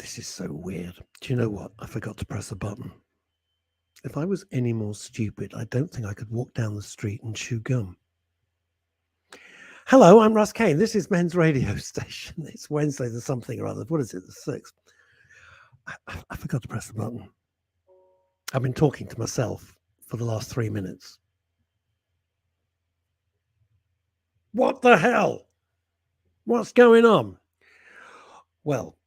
This is so weird. Do you know what? I forgot to press a button. If I was any more stupid, I don't think I could walk down the street and chew gum. Hello, I'm Russ Kane. This is Men's Radio Station. It's Wednesday the something or other. What is it? The 6th. I forgot to press the button. I've been talking to myself for the last 3 minutes. What the hell? What's going on? Well,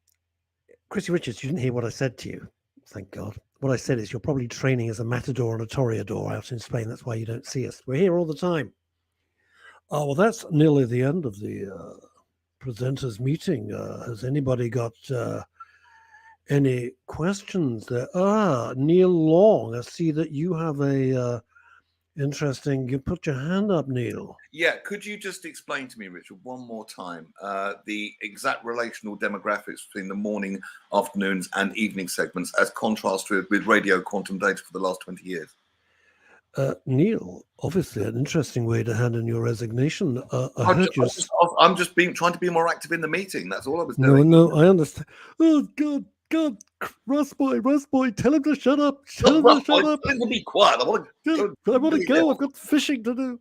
Chrissy Richards, you didn't hear what I said to you. Thank God. What I said is you're probably training as a matador and a toreador out in Spain. That's why you don't see us. We're here all the time. Oh, well, that's nearly the end of the presenters meeting. Has anybody got any questions there? Neil Long, I see that you have a interesting, you put your hand up, Neil. Yeah, could you just explain to me, Richard, one more time, the exact relational demographics between the morning, afternoons and evening segments as contrasted with radio quantum data for the last 20 years? Neil, obviously an interesting way to hand in your resignation. I'm just trying to be more active in the meeting. That's all I was doing. No, I understand. Oh, God, Russ boy, tell him to shut up. Tell him to shut up. Tell him to be quiet. I want to go. I've got fishing to do.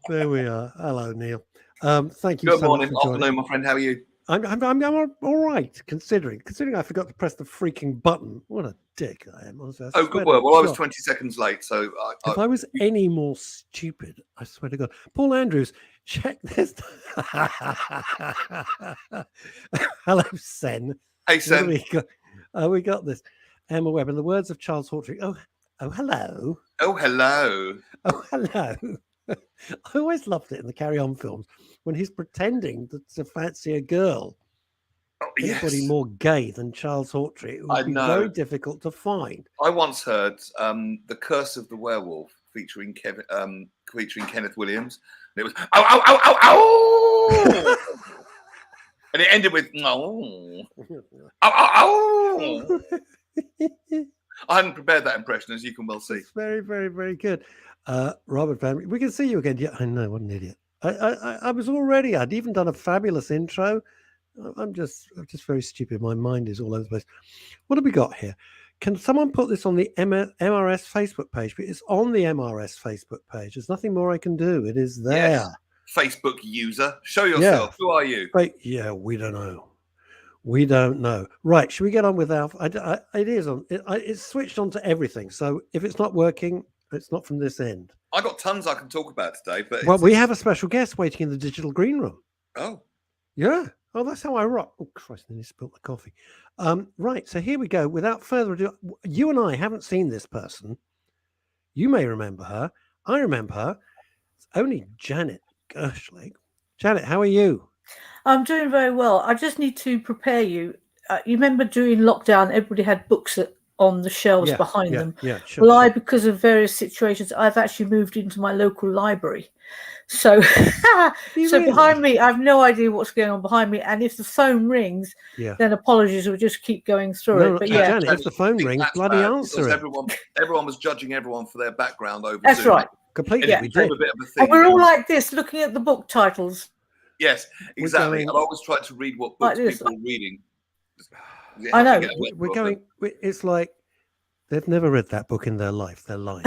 There we are. Hello, Neil. Thank you Good so morning, much for joining. afternoon, my friend. How are you? I'm all right, considering I forgot to press the freaking button. What a dick I am. Honestly, Good work. Well, I was 20 seconds late, so if I was any more stupid, I swear to God. Paul Andrews, check this. Hello, Sen. Hey, Sen. We got this. Emma Webb, in the words of Charles Hawtrey. Oh, hello. Oh, hello. Oh, hello. I always loved it in the Carry On films when he's pretending to fancy a girl. Anybody more gay than Charles Hawtrey, it would be very difficult to find. I once heard The Curse of the Werewolf featuring Kenneth Williams. And it was, ow, ow, ow, ow, ow! And it ended with, ow, ow, ow. I hadn't prepared that impression, as you can well see. It's very, very, very good. Robert Van, we can see you again. Yeah, I know, what an idiot. I was already, I'd even done a fabulous intro. I'm just very stupid. My mind is all over the place. What have we got here? Can someone put this on the MRS Facebook page? It's on the MRS Facebook page. There's nothing more I can do. It is there. Yes. Facebook user. Show yourself. Yeah. Who are you? Yeah, we don't know. We don't know. Right. Should we get on with our... it is on. It's switched on to everything. So if it's not working, it's not from this end. I got tons I can talk about today. But we have a special guest waiting in the digital green room. Oh. Yeah. Oh, that's how I rock. Oh, Christ, I nearly spilled the coffee. Right, so here we go. Without further ado, you and I haven't seen this person. You may remember her. I remember her. It's only Janet Gershling. Janet, how are you? I'm doing very well. I just need to prepare you. You remember during lockdown, everybody had books on the shelves behind them. Yeah, sure. Well, because of various situations, I've actually moved into my local library. So, behind me, I have no idea what's going on behind me. And if the phone rings, then apologies, we'll just keep going through it. But Janet, if the phone rings, bloody answer it. Everyone was judging everyone for their background over That's Zoom. Right. Completely. We did. A bit of a thing. And we're all like this, looking at the book titles. Yes, exactly. And I always try to read what books people are reading. I know. We're going. It's like they've never read that book in their life. They're lying.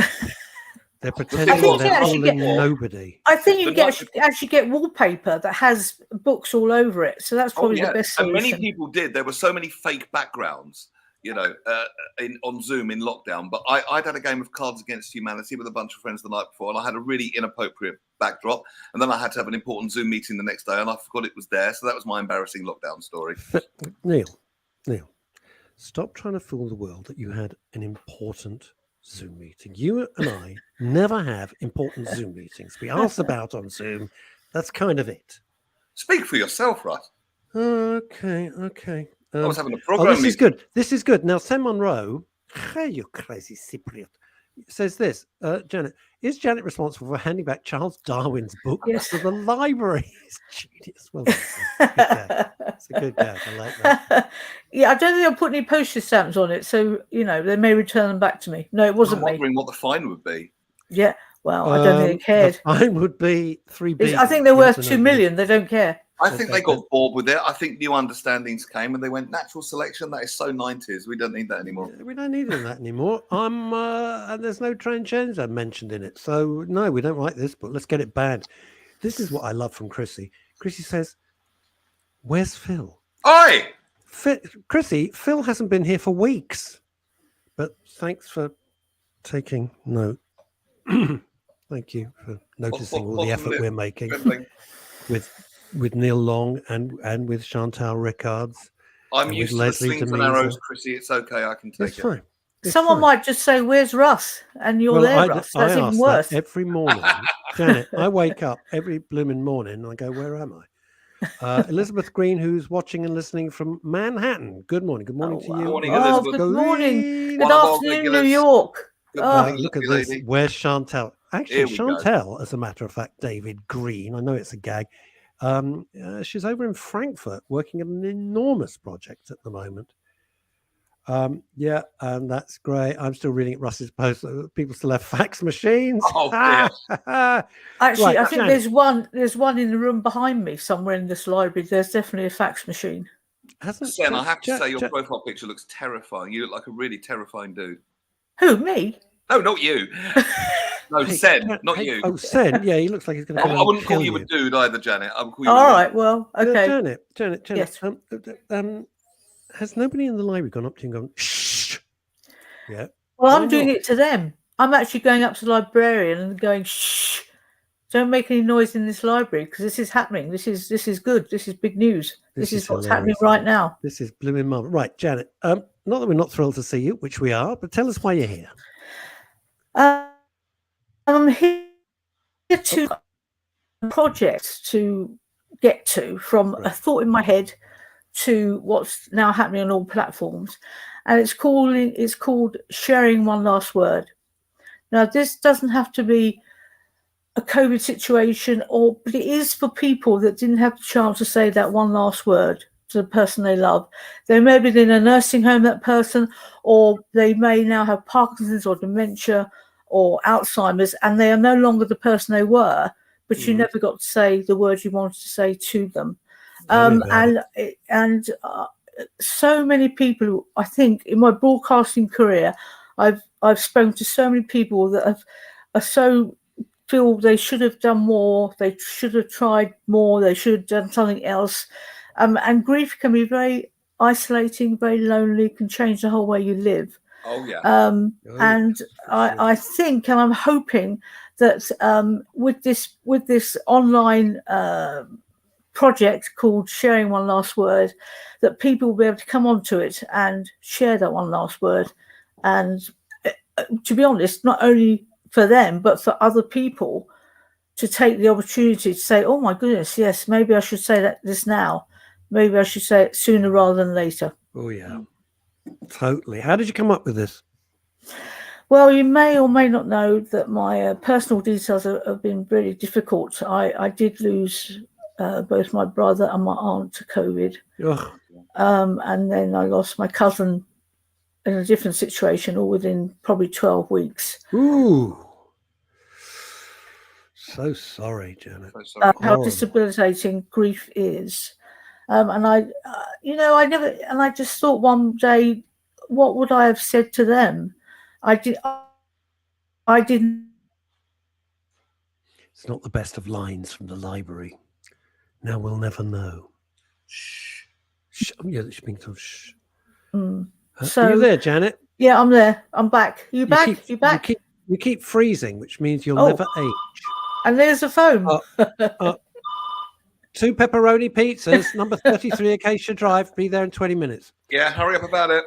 They're pretending they're fooling nobody. I think you can actually get wallpaper that has books all over it. So that's probably the best solution. And many people did. There were so many fake backgrounds, on Zoom in lockdown. But I'd had a game of Cards Against Humanity with a bunch of friends the night before, and I had a really inappropriate backdrop. And then I had to have an important Zoom meeting the next day, and I forgot it was there. So that was my embarrassing lockdown story. Neil, stop trying to fool the world that you had an important Zoom meeting. You and I never have important Zoom meetings. We ask about on Zoom. That's kind of it. Speak for yourself, Russ. Okay. I was having a program. This is good. Now, Sam Monroe, hey, you crazy Cypriot, says this. Janet, is Janet responsible for handing back Charles Darwin's book to the library? It's genius. Well, it's a good gag. I like that. Yeah, I don't think I'll put any postage stamps on it, so they may return them back to me. No, it wasn't me. I'm wondering what the fine would be. Yeah, well, I don't think they cared. The fine would be 3 billion. I think they're worth 2 million. They don't care. I think they got bored with it. I think new understandings came and they went, natural selection, that is so 90s. We don't need that anymore. We don't need that anymore. And there's no transgender mentioned in it. So, no, we don't like this book. Let's get it banned. This is what I love from Chrissy. Chrissy says, where's Phil? Oi! Chrissy, Phil hasn't been here for weeks. But thanks for taking note. Thank you for noticing all the effort we're making with Neil Long and with Chantal Rickards. I'm used to the slings and arrows, Chrissy. It's okay. I can take it. Fine. Someone might just say, "Where's Russ?" And you're there, Russ. That's even worse. That every morning, Janet. I wake up every blooming morning and I go, "Where am I?" Elizabeth Green, who's watching and listening from Manhattan. Good morning. Good morning to you. Morning, Elizabeth. Good morning. Good afternoon, New York. Look at this. Where's Chantal? Actually, Chantal, as a matter of fact, David Green. I know it's a gag. She's over in Frankfurt working on an enormous project at the moment. Yeah, and that's great. I'm still reading Russ's post. People still have fax machines. Oh, dear. Actually, I think Janet, there's one in the room behind me somewhere in this library. There's definitely a fax machine. Sen, I have to say your profile picture looks terrifying. You look like a really terrifying dude. Who, me? No, not you. No, Sen, not you. Oh, Sen. Yeah, he looks like he's going to. I wouldn't call you a dude either, Janet. I would call you. All right. Well, okay. Janet. Yes. Has nobody in the library gone up to you and gone, shh? Yeah. Well, I'm doing it to them. I'm actually going up to the librarian and going, shh, don't make any noise in this library because this is happening. This is good. This is big news. This is what's happening right now. This is blooming mum. Right, Janet. Not that we're not thrilled to see you, which we are, but tell us why you're here. I'm here to project to get to from a thought in my head to what's now happening on all platforms, and it's called Sharing One Last Word. Now, this doesn't have to be a COVID situation, but it is for people that didn't have the chance to say that one last word to the person they love. They may have been in a nursing home, that person, or they may now have Parkinson's or dementia or Alzheimer's, and they are no longer the person they were, but you never got to say the words you wanted to say to them. And so many people, I think, in my broadcasting career, I've spoken to so many people that feel they should have done more, they should have tried more, they should have done something else. And grief can be very isolating, very lonely, can change the whole way you live. Oh yeah. I think, and I'm hoping that with this online project called Sharing One Last Word, that people will be able to come onto it and share that one last word. And to be honest, not only for them, but for other people to take the opportunity to say, oh my goodness, yes, maybe I should say this now. Maybe I should say it sooner rather than later. Oh yeah, totally. How did you come up with this? Well, you may or may not know that my personal details have been really difficult. I did lose both my brother and my aunt to COVID. And then I lost my cousin in a different situation, all within probably 12 weeks. Ooh. So sorry, Janet. How debilitating grief is. And I just thought one day, what would I have said to them? I didn't. It's not the best of lines from the library. Now we'll never know. Shh. Shh. Yeah, she's being told shh. So, are you there, Janet? Yeah, I'm there. I'm back. You back? You back? You keep freezing, which means you'll never age. And there's the phone. 2 pepperoni pizzas, number 33 Acacia Drive. Be there in 20 minutes. Yeah, hurry up about it.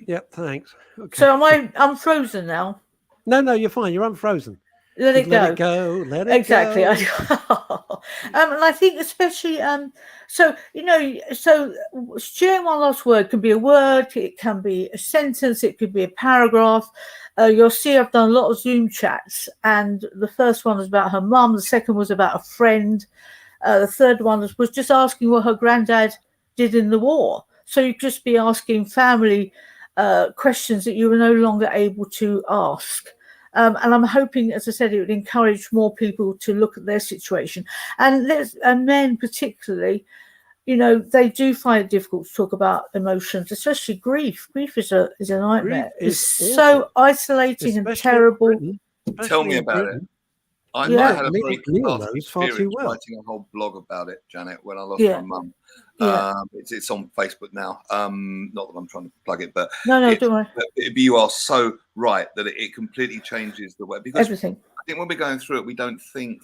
Yep, thanks. Okay. So I'm frozen now? No, you're fine. You're unfrozen. Let it go. Let it exactly. go. And I think especially, so sharing one last word can be a word, it can be a sentence, it could be a paragraph. You'll see I've done a lot of Zoom chats, and the first one was about her mum, the second was about a friend, the third one was just asking what her granddad did in the war. So you just be asking family questions that you were no longer able to ask. And I'm hoping, as I said, it would encourage more people to look at their situation, and men particularly, they do find it difficult to talk about emotions, especially grief. Grief is a nightmare. It's so isolating and terrible. Tell me about it. I had a very cathartic experience writing a whole blog about it, Janet, when I lost my mum. It's on Facebook now. Not that I'm trying to plug it, but no, don't worry. You are so right that it completely changes the way, because everything. I think when we're going through it, we don't think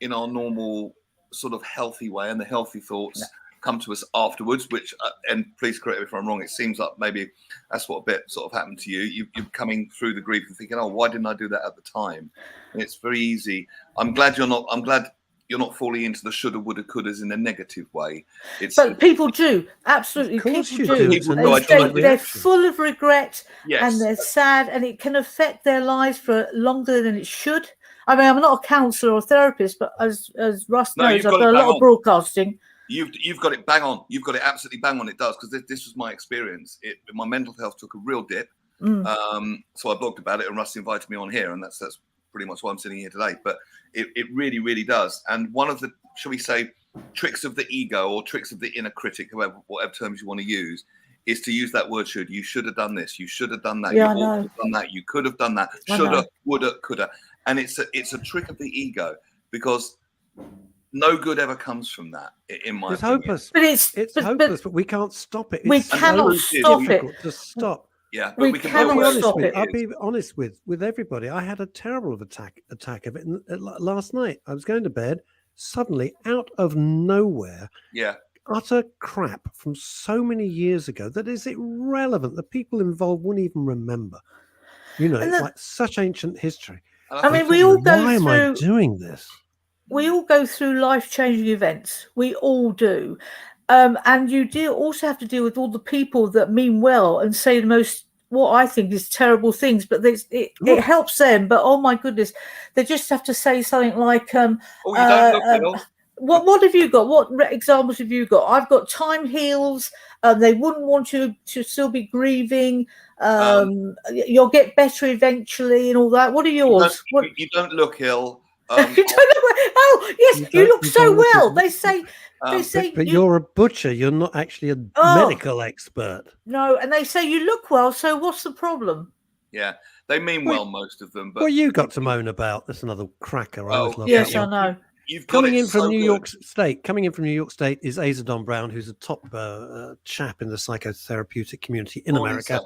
in our normal sort of healthy way, and the healthy thoughts come to us afterwards, which, and please correct me if I'm wrong, it seems like maybe that's what a bit sort of happened to you. You're coming through the grief and thinking, oh, why didn't I do that at the time? And it's very easy. I'm glad you're not falling into the shoulda, woulda, couldas in a negative way. But people do, absolutely. People do. They're full of regret, and they're sad, and it can affect their lives for longer than it should. I mean, I'm not a counsellor or therapist, but as Russ knows, I've done a lot of broadcasting. You've got it bang on. You've got it absolutely bang on. It does, because this was my experience. My mental health took a real dip. So I blogged about it, and Russ invited me on here, and that's pretty much why I'm sitting here today. But it really, really does. And one of the, shall we say, tricks of the ego, or tricks of the inner critic, whatever terms you want to use, is to use that word should. You should have done this. You should have done that. Yeah, you ought to have done that. You could have done that. Shoulda, woulda, coulda. And it's a trick of the ego, because no good ever comes from that, in my opinion. Hopeless. But it's hopeless, but we can't stop it. We cannot stop it. To stop. Yeah, but we cannot stop it. I'll be honest with everybody. I had a terrible attack of it last night. I was going to bed, suddenly out of nowhere. Yeah. Utter crap from so many years ago that is irrelevant. The people involved wouldn't even remember. It's like such ancient history. I mean, we all go through. Why am I doing this? We all go through life-changing events. We all do. And you do also have to deal with all the people that mean well and say the most, what I think is terrible things, but it helps them. But oh my goodness, they just have to say something like, what have you got? What examples have you got? I've got time heals. They wouldn't want you to still be grieving. You'll get better eventually, and all that. What are yours? You don't look ill. You don't know. Oh yes, you look so well. They say. But you're a butcher. You're not actually a medical expert. No, and they say you look well. So what's the problem? Yeah, they mean well, most of them. But what you got to moan about? That's another cracker. Yes, I know. Coming in from New York State is Azadon Brown, who's a top chap in the psychotherapeutic community in America.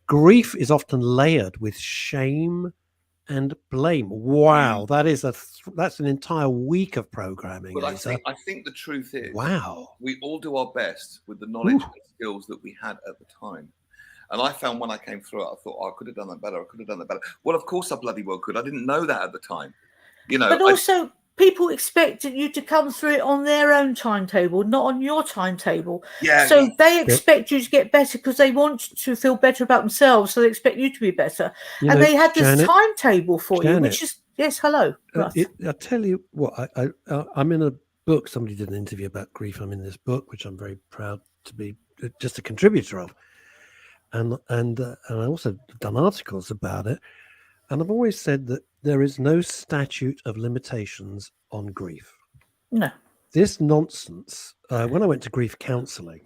Grief is often layered with shame and blame. Wow, that's an entire week of programming. But I think the truth is, we all do our best with the knowledge and skills that we had at the time. And I found when I came through it, I thought, I could have done that better. I could have done that better. Well, of course I bloody well could. I didn't know that at the time. But also, people expected you to come through it on their own timetable, not on your timetable. Yeah. So they expect you to get better because they want to feel better about themselves. So they expect you to be better. And they had this timetable for you, which is, yes, hello. I tell you what, I'm in a book. Somebody did an interview about grief. I'm in this book, which I'm very proud to be just a contributor of. And I also done articles about it. And I've always said that there is no statute of limitations on grief. No. This nonsense, when I went to grief counselling,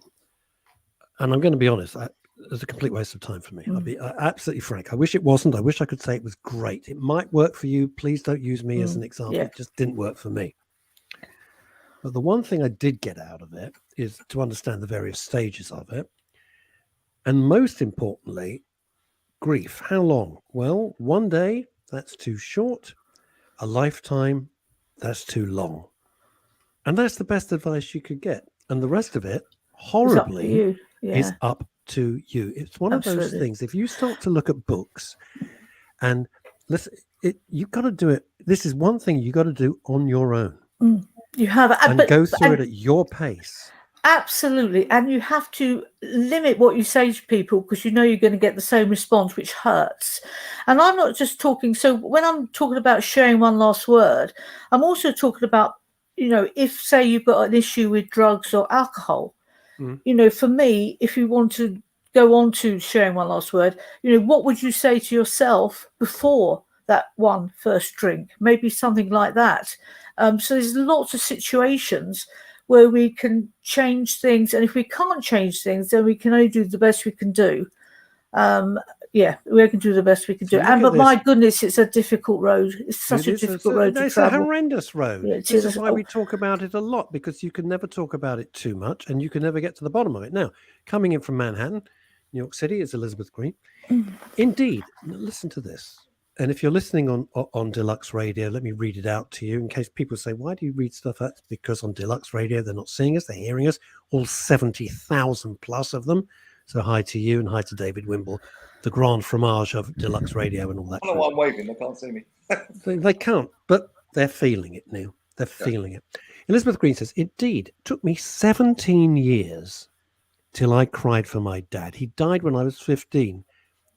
and I'm going to be honest, it was a complete waste of time for me. I'll be absolutely frank. I wish it wasn't. I wish I could say it was great. It might work for you. Please don't use me as an example. It just didn't work for me. But the one thing I did get out of it is to understand the various stages of it. And most importantly, grief. How long? Well, one day, that's too short. A lifetime, that's too long. And that's the best advice you could get. And the rest of it, horribly, is up to you. It's one of those things. If you start to look at books and listen, you've got to do it. This is one thing you got to do on your own. You have, and go through it at your pace. Absolutely. And you have to limit what you say to people because you know you're going to get the same response, which hurts. And I'm not just talking. So when I'm talking about sharing one last word, I'm also talking about, if, say, you've got an issue with drugs or alcohol, for me, if you want to go on to sharing one last word, what would you say to yourself before that one first drink? Maybe something like that. So there's lots of situations where we can change things. And if we can't change things, then we can only do the best we can do. We can do the best we can do. But my goodness, it's a difficult road. It's such a difficult road to travel. It's a horrendous road. Yeah, this is why we talk about it a lot, because you can never talk about it too much and you can never get to the bottom of it. Now, coming in from Manhattan, New York City, is Elizabeth Green. Indeed, listen to this. And if you're listening on Deluxe Radio, let me read it out to you in case people say, why do you read stuff out? Because on Deluxe Radio, they're not seeing us, they're hearing us, all 70,000 plus of them. So hi to you and hi to David Wimble, the grand fromage of Deluxe Radio and all that. I don't know why I'm waving, they can't see me. They can't, but they're feeling it now. They're feeling it. Elizabeth Green says, indeed, it took me 17 years till I cried for my dad. He died when I was 15.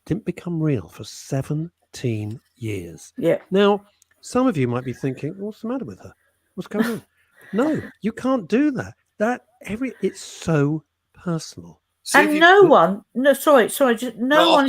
Didn't become real for 17 years. Yeah. Now, some of you might be thinking, what's the matter with her? What's going on? No, you can't do that. It's so personal. And no one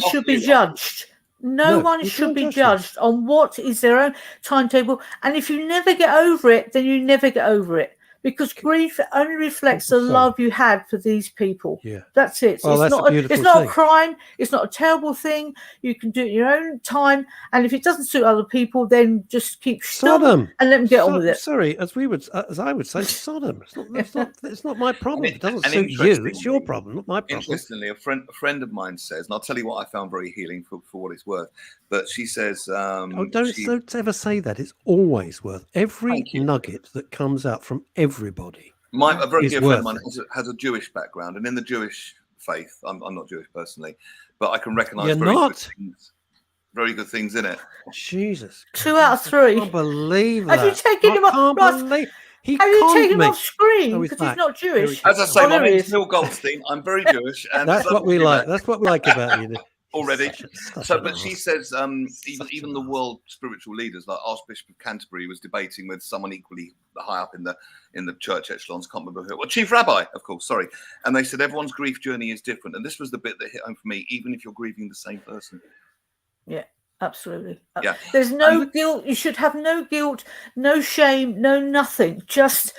should be judged. No one should be judged on what is their own timetable. And if you never get over it, then you never get over it. Because grief only reflects the love you had for these people. Yeah. That's it. Well, it's not a crime. It's not a terrible thing. You can do it in your own time. And if it doesn't suit other people, then just keep Sodom and let them get on with it. Sorry, as I would say, Sodom. It's not my problem. It doesn't suit you. It's your problem, not my problem. Interestingly, a friend of mine says, and I'll tell you what I found very healing for what it's worth. But she says, don't ever say that. It's always worth every nugget that comes out from everybody. A very dear friend of mine has a Jewish background, and in the Jewish faith, I'm not Jewish personally, but I can recognise very good things in it. Jesus, 2 out of 3. I can't believe that. Have you taken him off? Have you taken him off screen because he's not Jewish? As I say, my name's Phil Goldstein. I'm very Jewish, and that's what we like. That's what we like about you. Already. But she says even the world spiritual leaders, like Archbishop of Canterbury was debating with someone equally high up in the church echelons, can't remember who. Well, Chief Rabbi, of course, sorry. And they said everyone's grief journey is different. And this was the bit that hit home for me, even if you're grieving the same person. Yeah, absolutely. Yeah. There's no guilt. You should have no guilt, no shame, no nothing. Just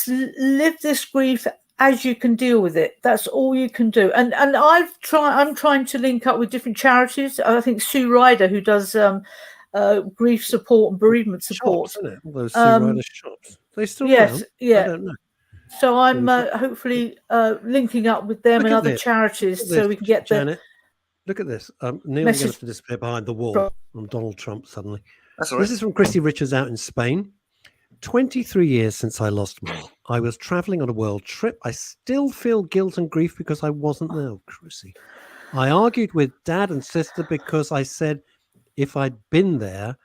live this grief as you can deal with it. That's all you can do. And I'm trying to link up with different charities. I think Sue Ryder, who does grief support and bereavement support. Shops, isn't it? All those Sue Ryder shops. They still around? Yeah. I don't know. So I'm hopefully linking up with them and other charities so we can get Janet, look at this. Neil is going to disappear behind the wall from Donald Trump suddenly. That's all right. This is from Chrissy Richards out in Spain. 23 years since I lost Mom. I was traveling on a world trip. I still feel guilt and grief because I wasn't there, Chrissy. I argued with Dad and sister because I said if I'd been there,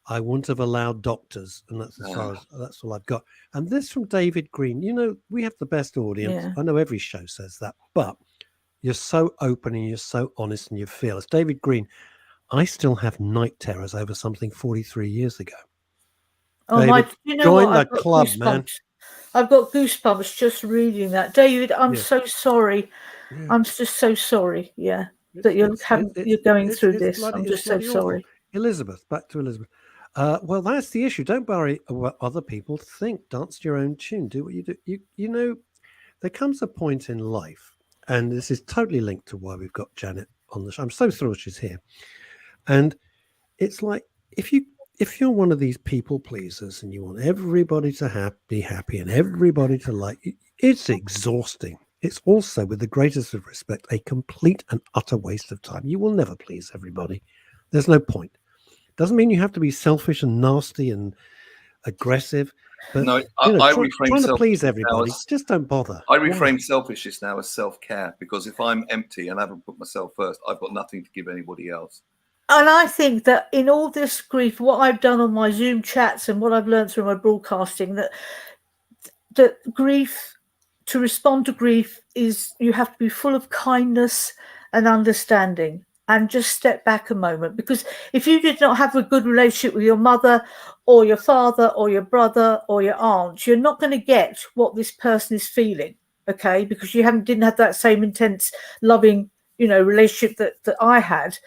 I wouldn't have allowed doctors. And that's that's all I've got. And this from David Green. You know, we have the best audience. Yeah. I know every show says that, but you're so open and you're so honest and you're fearless. David Green, I still have night terrors over something 43 years ago. Oh, David, join the club, man. I've got goosebumps just reading that. David, I'm so sorry. Yeah. I'm just so sorry. Yeah, that you're going through this. I'm just so sorry. Awful. Elizabeth, back to Elizabeth. Well, that's the issue. Don't worry what other people think. Dance to your own tune. Do what you do. You know, there comes a point in life, and this is totally linked to why we've got Janet on the show. I'm so thrilled she's here. And it's like if you're one of these people pleasers and you want everybody to be happy and everybody to like you, it's exhausting. It's also, with the greatest of respect, a complete and utter waste of time. You will never please everybody. There's no point. Doesn't mean you have to be selfish and nasty and aggressive. But no, I reframe trying to please everybody. Just don't bother. I reframe selfishness now as self-care, because if I'm empty and I haven't put myself first, I've got nothing to give anybody else. And I think that in all this grief, what I've done on my Zoom chats and what I've learned through my broadcasting, that grief, to respond to grief, is you have to be full of kindness and understanding and just step back a moment. Because if you did not have a good relationship with your mother or your father or your brother or your aunt, you're not going to get what this person is feeling, okay? Because you didn't have that same intense, loving, relationship that I had.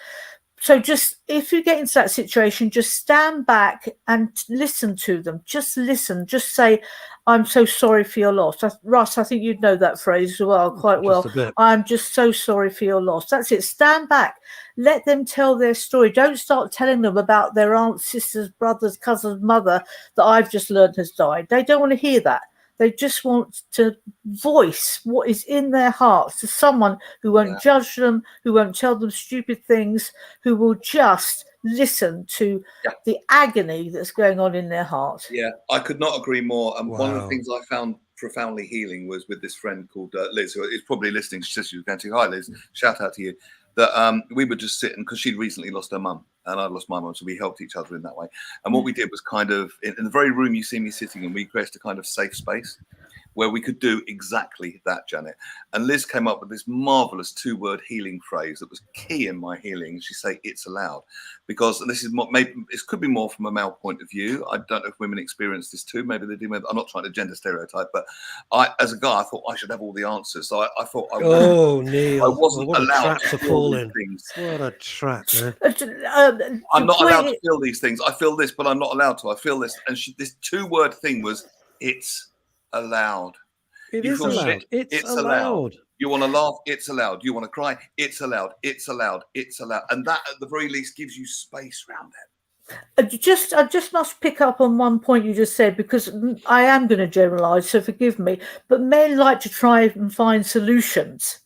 So just, if you get into that situation, just stand back and listen to them. Just listen. Just say, I'm so sorry for your loss. Russ, I think you'd know that phrase as well, quite well. Just a bit. I'm just so sorry for your loss. That's it. Stand back. Let them tell their story. Don't start telling them about their aunt, sisters, brothers, cousins, mother that I've just learned has died. They don't want to hear that. They just want to voice what is in their hearts to someone who won't judge them, who won't tell them stupid things, who will just listen to the agony that's going on in their heart. Yeah, I could not agree more. And one of the things I found profoundly healing was with this friend called Liz, who is probably listening. She says she was going to. Hi, Liz. Shout out to you. That we were just sitting, because she'd recently lost her mum and I'd lost my mum, so we helped each other in that way. And what we did was kind of, in the very room you see me sitting in, we created a kind of safe space where we could do exactly that, Janet. And Liz came up with this marvelous 2-word healing phrase that was key in my healing. She said, "It's allowed," because this is maybe it could be more from a male point of view. I don't know if women experience this too. Maybe they do. Maybe, I'm not trying to gender stereotype, but as a guy, I thought I should have all the answers. So I thought I Neil, I wasn't allowed to feel fall these in. things. What a trap, man. I'm not allowed to feel these things. I feel this, but I'm not allowed to. I feel this. And this 2-word thing was, "It's allowed." It you is feel allowed. shit, it's allowed. You want to laugh, it's allowed. You want to cry, it's allowed. It's allowed. It's allowed. And that, at the very least, gives you space around it. I just must pick up on one point you just said, because I am going to generalize, so forgive me, but men like to try and find solutions.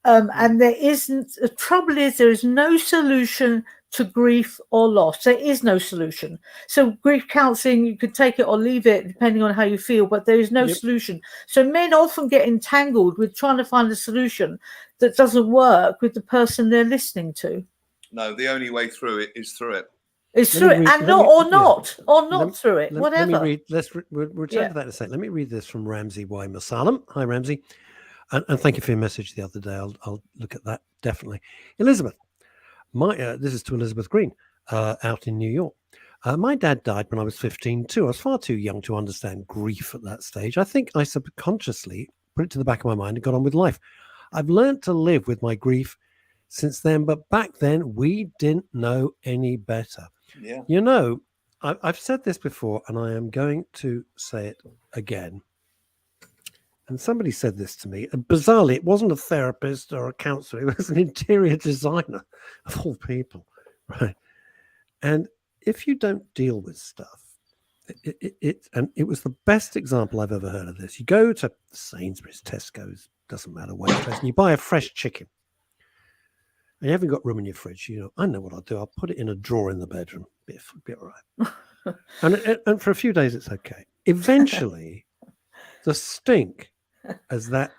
And there isn't. The trouble is, there is no solution to grief or loss. There is no solution. So grief counselling, you could take it or leave it depending on how you feel, but there is no solution. So men often get entangled with trying to find a solution that doesn't work with the person they're listening to. No, the only way through it is through it. It's through it, and not through it. Whatever. Let me read. We'll return to that in a second. Let me read this from Ramsey Y. Masalam. Hi, Ramsey. And thank you for your message the other day. I'll look at that, definitely. Elizabeth, this is to Elizabeth Green, out in New York. My dad died when I was 15 too. I was far too young to understand grief at that stage. I think I subconsciously put it to the back of my mind and got on with life. I've learned to live with my grief since then, but back then we didn't know any better. Yeah. You know, I've said this before, and I am going to say it again. And somebody said this to me. And bizarrely, it wasn't a therapist or a counselor. It was an interior designer, of all people, right? And if you don't deal with stuff, it was the best example I've ever heard of this. You go to Sainsbury's, Tesco's, doesn't matter what place, and you buy a fresh chicken. And you haven't got room in your fridge. You know, I know what I'll do. I'll put it in a drawer in the bedroom. Be all right. and for a few days, it's okay. Eventually, the stink, as that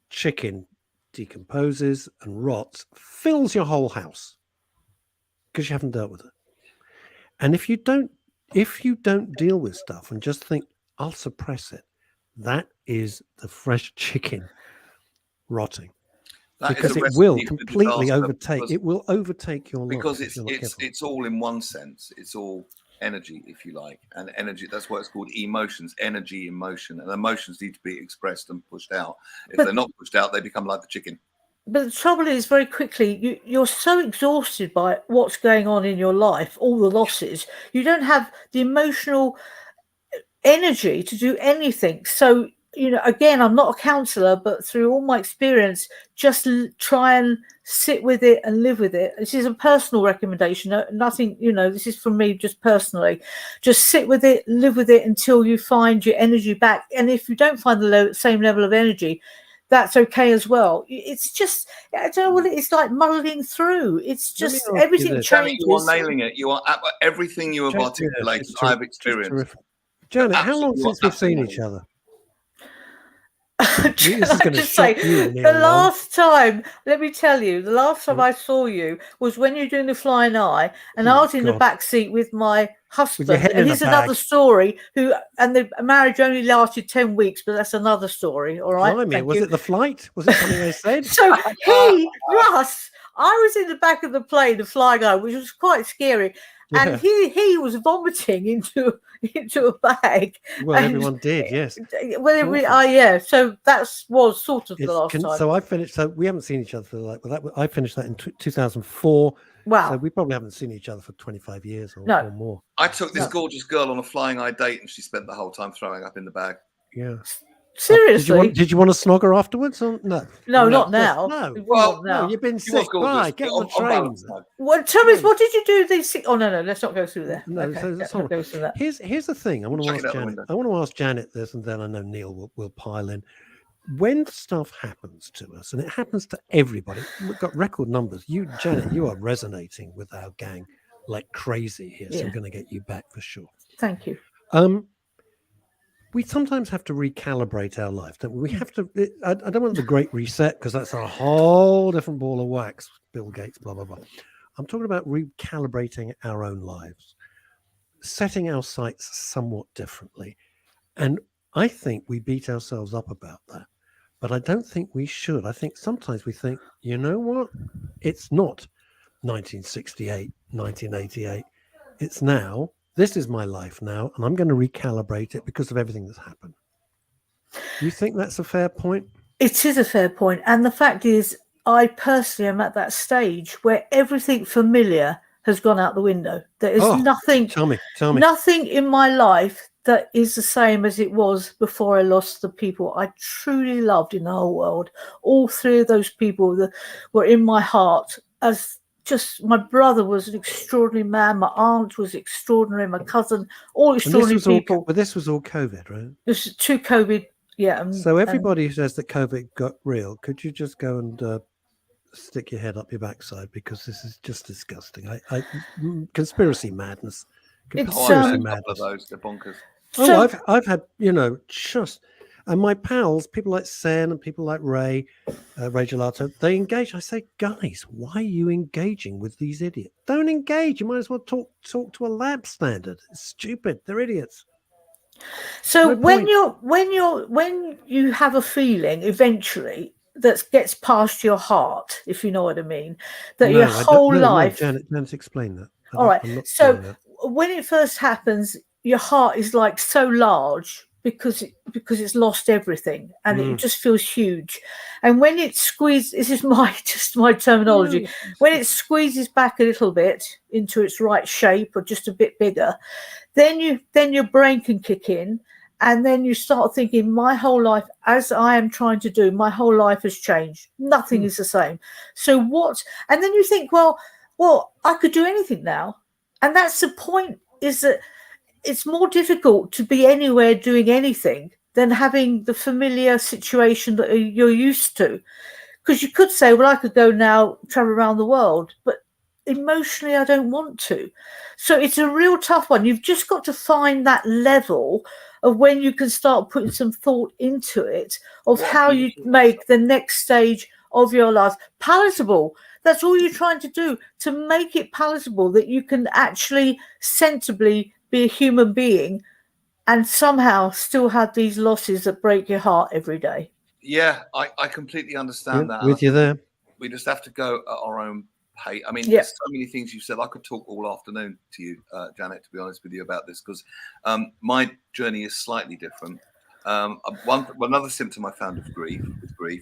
chicken decomposes and rots, fills your whole house because you haven't dealt with it. And if you don't deal with stuff and just think, I'll suppress it, that is the fresh chicken rotting. Because it will completely overtake. It will overtake your life. Because it's all in one sense. It's all energy, if you like, and energy. That's why it's called emotions. Energy, emotion, and emotions need to be expressed and pushed out. If they're not pushed out, they become like the chicken. But the trouble is, very quickly, you're so exhausted by what's going on in your life, all the losses. You don't have the emotional energy to do anything. So, you know, again, I'm not a counsellor, but through all my experience, just try and sit with it and live with it. This is a personal recommendation. Nothing, you know, this is from me just personally. Just sit with it, live with it until you find your energy back. And if you don't find the same level of energy, that's okay as well. It's just, I don't know what it's like, muddling through. It's just everything changes. You are nailing it. You are everything you have articulated. I've experienced. Janet, how long since we've seen each other? The last time I saw you was when you're doing the flying eye, and I was in the back seat with my husband. And here's another story. And the marriage only lasted 10 weeks, but that's another story. All right. Was it the flight? Was it something they said? So Russ, I was in the back of the plane, the flying eye, which was quite scary. And he was vomiting into a bag. Well, everyone did, yes. Well, so that was sort of the last time. So I finished. So we haven't seen each other for I finished that in 2004. Wow. So we probably haven't seen each other for 25 years or more. I took this gorgeous girl on a flying eye date, and she spent the whole time throwing up in the bag. Yeah. Seriously. Did you want to snog her afterwards? Or no. No, not now. No. Well, now. No, you've been She was sick. gorgeous. Right, get on the train. balance, no. Well, tell me, what did you do these? Oh no, let's not go through there. No, Okay, so let's not go through that. Here's the thing. I want to Chuck ask it out the Janet. window. I want to ask Janet this, and then I know Neil will pile in. When stuff happens to us, and it happens to everybody, we've got record numbers. You, Janet, you are resonating with our gang like crazy here. So Yeah. we're going to get you back for sure. Thank you. We sometimes have to recalibrate our life, don't we? We have to. I don't want the great reset because that's a whole different ball of wax. Bill Gates, blah blah blah. I'm talking about recalibrating our own lives, setting our sights somewhat differently, and I think we beat ourselves up about that. But I don't think we should. I think sometimes we think, you know what? It's not 1968, 1988. It's now. This is my life now, and I'm going to recalibrate it because of everything that's happened. Do you think that's a fair point? It is a fair point. And the fact is, I personally am at that stage where everything familiar has gone out the window. There is nothing. Tell me. Nothing in my life that is the same as it was before I lost the people I truly loved in the whole world. All three of those people that were in my heart. As just, my brother was an extraordinary man. My aunt was extraordinary. My cousin, all extraordinary people. But this was all COVID, right? This is two COVID. Yeah. So everybody who says that COVID got real, could you just go and stick your head up your backside, because this is just disgusting. Conspiracy madness. Conspiracy madness. Of those, they're bonkers. So, I've had, and my pals, people like Sen and people like Ray Gelato, they engage. I say, guys, why are you engaging with these idiots? Don't engage. You might as well talk to a lab standard. It's stupid. They're idiots. So when you have a feeling eventually that gets past your heart, if you know what I mean, that your whole life. Janet, explain that. All right. So when it first happens, your heart is like so large because it's lost everything, and it just feels huge. And when it squeezes, this is my terminology. When it squeezes back a little bit into its right shape, or just a bit bigger, then your brain can kick in. And then you start thinking, my whole life, as I am trying to do, my whole life has changed. Nothing is the same. So what? And then you think, well, I could do anything now. And that's the point, is that it's more difficult to be anywhere doing anything than having the familiar situation that you're used to. Because you could say, well, I could go now, travel around the world. But emotionally, I don't want to. So it's a real tough one. You've just got to find that level of when you can start putting some thought into it, of how you make the next stage of your life palatable. That's all you're trying to do, to make it palatable, that you can actually sensibly be a human being and somehow still have these losses that break your heart every day. Yeah, I completely understand that. With you there. We just have to go at our own pace. I mean, there's so many things you've said. I could talk all afternoon to you, Janet, to be honest with you about this, because my journey is slightly different. Another symptom I found of grief.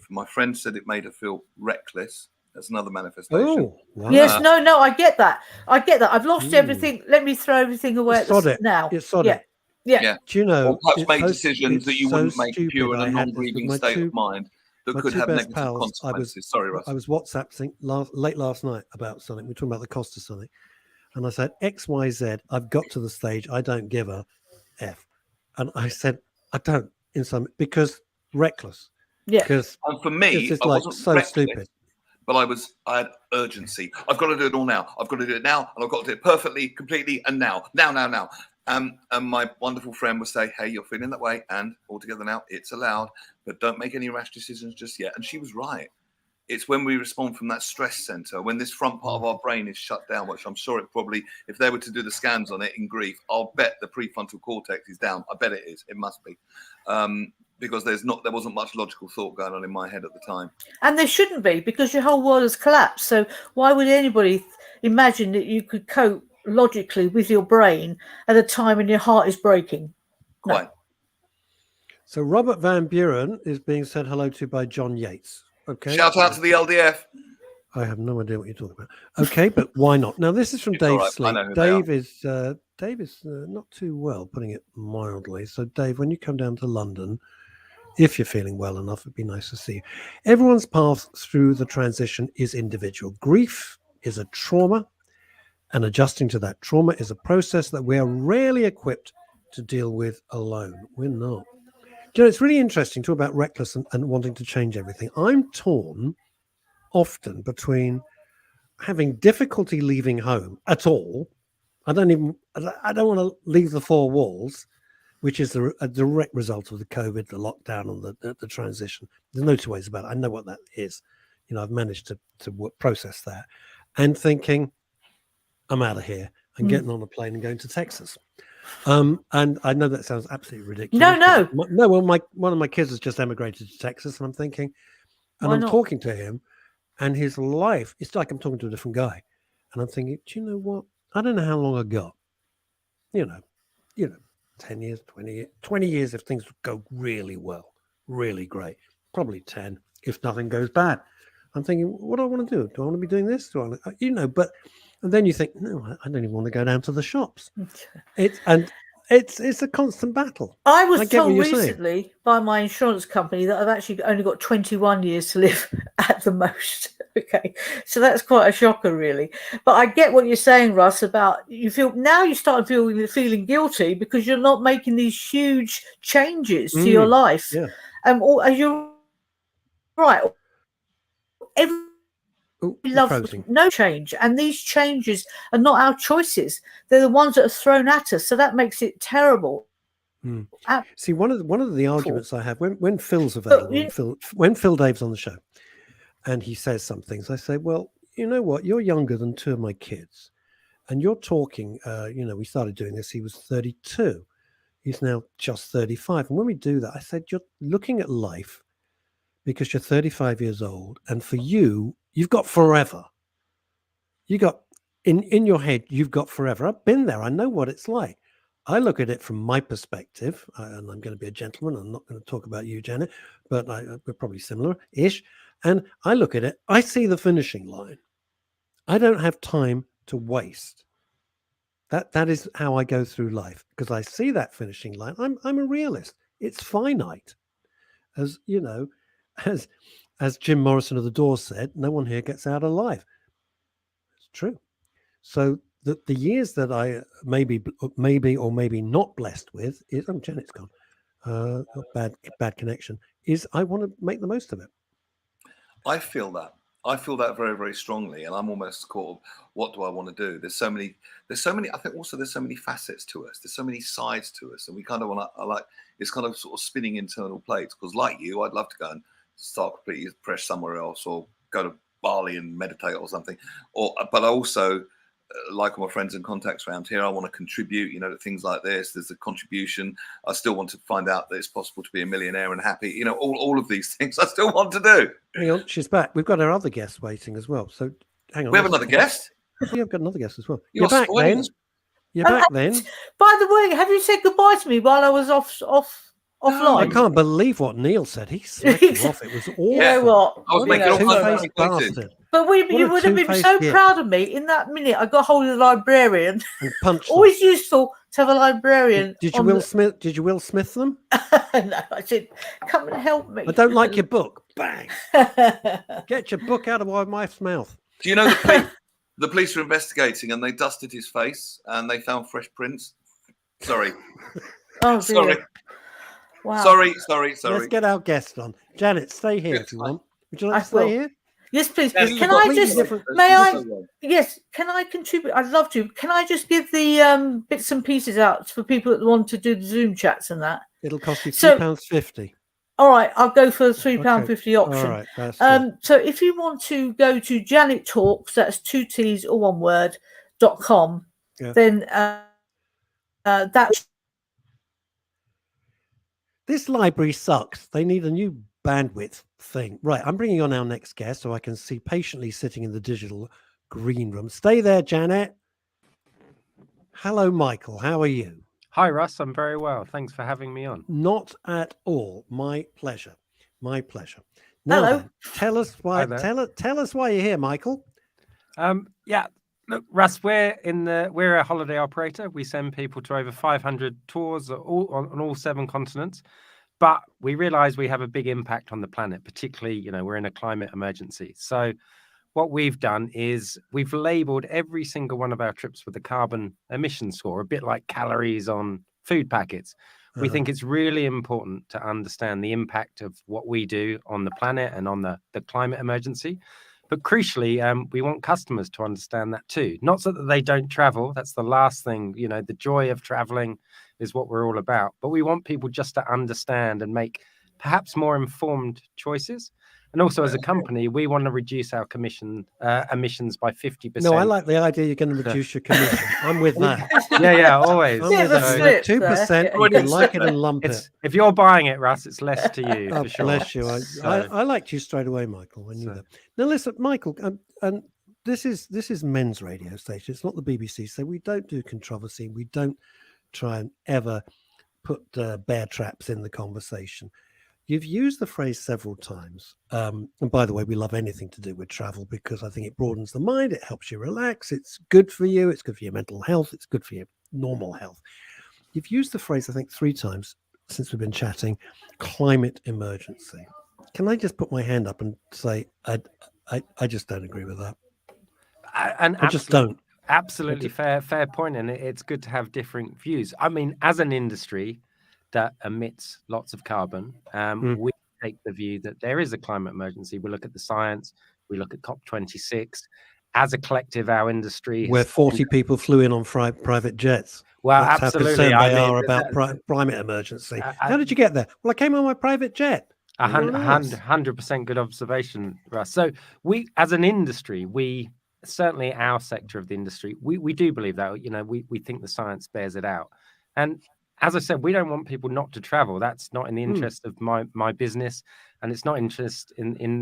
My friend said it made her feel reckless. That's another manifestation. Oh, wow. Yes, no, I get that. I've lost everything. Let me throw everything away now. Yeah. Do you know? Or perhaps make decisions that you wouldn't make if you were in a non-grieving state of mind that could have negative consequences. Sorry, Russ. I was WhatsApping late last night about something. We're talking about the cost of something. And I said, XYZ, I've got to the stage, I don't give a F. And I said, I don't, because reckless. Yeah. Because for me, it's like so reckless, stupid. But I had urgency. I've got to do it all now. I've got to do it now, and I've got to do it perfectly, completely, and now. And my wonderful friend would say, hey, you're feeling that way, and altogether now, it's allowed, but don't make any rash decisions just yet. And she was right. It's when we respond from that stress center, when this front part of our brain is shut down, which I'm sure it probably, if they were to do the scans on it in grief, I'll bet the prefrontal cortex is down. I bet it is. It must be. Because there wasn't much logical thought going on in my head at the time. And there shouldn't be, because your whole world has collapsed. So why would anybody imagine that you could cope logically with your brain at a time when your heart is breaking? No. Quite. So Robert Van Buren is being said hello to by John Yates. Okay. Shout out to the LDF. I have no idea what you're talking about. Okay, but why not? Now, this is from Dave Sleep. Dave is Dave is not too well, putting it mildly. So, Dave, when you come down to London, if you're feeling well enough, it'd be nice to see you. Everyone's path through the transition is individual. Grief is a trauma, and adjusting to that trauma is a process that we are rarely equipped to deal with alone. We're not. You know, it's really interesting to talk about reckless and wanting to change everything. I'm torn often between having difficulty leaving home at all. I don't want to leave the four walls, which is a direct result of the COVID, the lockdown, and the transition. There's no two ways about it. I know what that is. You know, I've managed to process that, and thinking, I'm out of here. I'm getting on a plane and going to Texas. And I know that sounds absolutely ridiculous. No. Well, one of my kids has just emigrated to Texas, and I'm thinking, and I'm talking to him, and his life, it's like I'm talking to a different guy, and I'm thinking, do you know what? I don't know how long I got. You know, 10 years, 20 years if things go really well, really great. Probably 10 if nothing goes bad. I'm thinking, what do I want to do? Do I want to be doing this? And then you think, no, I don't even want to go down to the shops. It's a constant battle. I was told recently by my insurance company that I've actually only got 21 years to live at the most. Okay, so that's quite a shocker, really. But I get what you're saying, Russ, about you start feeling guilty because you're not making these huge changes to your life. Yeah. As you're right, love no change, and these changes are not our choices. They're the ones that are thrown at us. So that makes it terrible. See, one of the arguments I have when Phil's available, when Phil Dave's on the show, and he says some things, I say, well, you know what? You're younger than two of my kids, and you're talking. We started doing this. He was 32. He's now just 35. And when we do that, I said, you're looking at life because you're 35 years old, and for you, you've got forever. You got in your head, you've got forever. I've been there. I know what it's like. I look at it from my perspective, and I'm going to be a gentleman. I'm not going to talk about you, Janet, but we're probably similar-ish. And I look at it, I see the finishing line. I don't have time to waste. That is how I go through life, because I see that finishing line. I'm a realist. It's finite. As you know, as Jim Morrison of The Doors said, no one here gets out alive. It's true. So the years that I maybe or maybe not blessed with is, Janet's gone. Bad connection. Is I want to make the most of it. I feel that very, very strongly, and I'm almost caught up, what do I want to do? There's so many, I think also there's so many facets to us. There's so many sides to us, and we kind of want to, it's kind of sort of spinning internal plates, because like you, I'd love to go and start completely fresh somewhere else, or go to Bali and meditate or something. But I also, like all my friends and contacts around here, I want to contribute, to things like this. There's a contribution. I still want to find out that it's possible to be a millionaire and happy. All of these things I still want to do. Hang on, she's back. We've got our other guest waiting as well. So hang on. We have another guest? Yeah, I've got another guest as well. You're back then. You're back then. By the way, have you said goodbye to me while I was offline? I can't believe what Neil said. He smacked you off. It was awful. You know what? I was making all kinds of bastard. But you would have been so proud of me in that minute. I got hold of the librarian. And punched Always useful to have a librarian. Did you Will Smith them? No, I said, come and help me. I don't like your book. Bang! Get your book out of my wife's mouth. Do you know the police were investigating, and they dusted his face and they found fresh prints? Sorry. Oh, dear. Sorry. Wow. Sorry. Let's get our guest on. Janet, stay here if you want. Would you like to stay here? Yes, please. Yes, can I just? Yes. Can I contribute? I'd love to. Can I just give the bits and pieces out for people that want to do the Zoom chats and that? It'll cost you £3.50. All right, I'll go for the £3.50 option. All right, that's good. So if you want to go to Janet Talks, that's 2 T's or one word .com, then that. This library sucks. They need a new bandwidth thing. Right, I'm bringing on our next guest so I can see patiently sitting in the digital green room. Stay there, Janet. Hello, Michael. How are you? Hi, Russ. I'm very well. Thanks for having me on. Not at all. My pleasure. My pleasure. Now, hello. Then, tell us why. Tell us why you're here, Michael. Yeah. Look, Russ, we're a holiday operator. We send people to over 500 tours on all 7 continents. But we realize we have a big impact on the planet, particularly, we're in a climate emergency. So what we've done is we've labeled every single one of our trips with a carbon emission score, a bit like calories on food packets. We think it's really important to understand the impact of what we do on the planet and on the climate emergency. But crucially, we want customers to understand that too. Not so that they don't travel. That's the last thing. The joy of traveling is what we're all about. But we want people just to understand and make perhaps more informed choices. And also, as a company, we want to reduce our emissions by 50%. No, I like the idea you're going to reduce your commission. I'm with that. Yeah, always. I'm with that. 2%, you can like it and lump it. If you're buying it, Russ, it's less to you, for sure. Bless you. I liked you straight away, Michael, when you were. Now, listen, Michael, and this is men's radio station. It's not the BBC, so we don't do controversy. We don't try and ever put bear traps in the conversation. You've used the phrase several times. And by the way, we love anything to do with travel because I think it broadens the mind. It helps you relax. It's good for you. It's good for your mental health. It's good for your normal health. You've used the phrase, I think, 3 times since we've been chatting, climate emergency. Can I just put my hand up and say, I just don't agree with that. I just don't. Absolutely fair point. And it's good to have different views. I mean, as an industry that emits lots of carbon, we take the view that there is a climate emergency. We look at the science, we look at COP26. As a collective, our industry, where 40 people flew in on private jets. Well, that's absolutely. How concerned they are about climate emergency. How did you get there? Well, I came on my private jet. 100% good observation, Russ. So we, as an industry, we certainly our sector of the industry, we do believe that. We think the science bears it out. And as I said, we don't want people not to travel. That's not in the interest of my business, and it's not in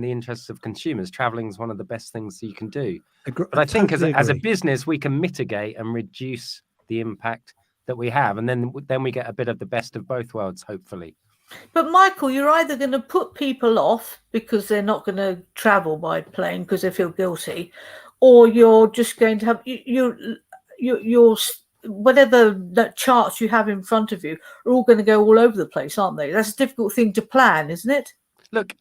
the interest of consumers. Traveling is one of the best things you can do. But I think as a business, we can mitigate and reduce the impact that we have, and then we get a bit of the best of both worlds, hopefully. But Michael, you're either going to put people off because they're not going to travel by plane because they feel guilty, or you're just going to have your whatever that charts you have in front of you are all going to go all over the place, aren't they? That's a difficult thing to plan, isn't it? Look,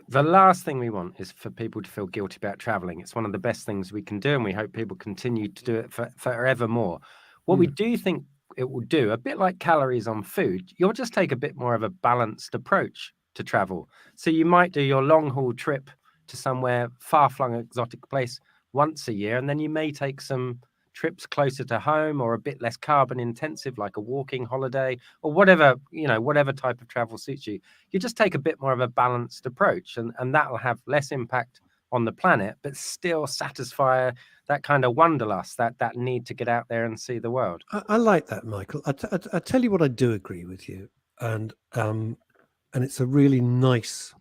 the last thing we want is for people to feel guilty about traveling. It's one of the best things we can do, and we hope people continue to do it forevermore. What we do think it will do, a bit like calories on food, you'll just take a bit more of a balanced approach to travel. So you might do your long haul trip to somewhere far-flung exotic place once a year, and then you may take some trips closer to home or a bit less carbon intensive, like a walking holiday or whatever type of travel suits you. You just take a bit more of a balanced approach, and that will have less impact on the planet, but still satisfy that kind of wanderlust, that need to get out there and see the world. I like that, Michael. I tell you what, I do agree with you, and it's a really nice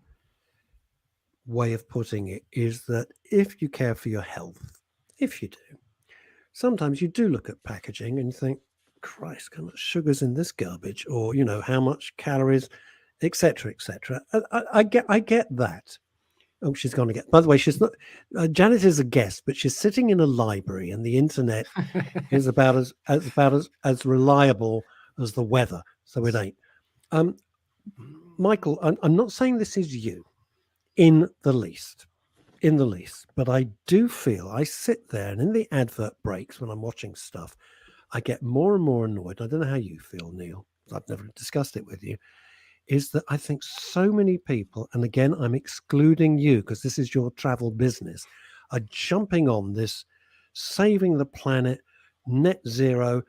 way of putting it, is that if you care for your health, if you do, sometimes you do look at packaging and you think, Christ, how much sugar's in this garbage, or how much calories, etc., etc. I get that. Oh, she's going to get. By the way, she's not. Janet is a guest, but she's sitting in a library, and the internet is about as reliable as the weather. So it ain't. Michael, I'm not saying this is you, in the least, but I do feel I sit there, and in the advert breaks when I'm watching stuff, I get more and more annoyed. I don't know how you feel, Neil. I've never discussed it with you. Is that I think so many people, and again, I'm excluding you because this is your travel business, are jumping on this saving the planet, net zero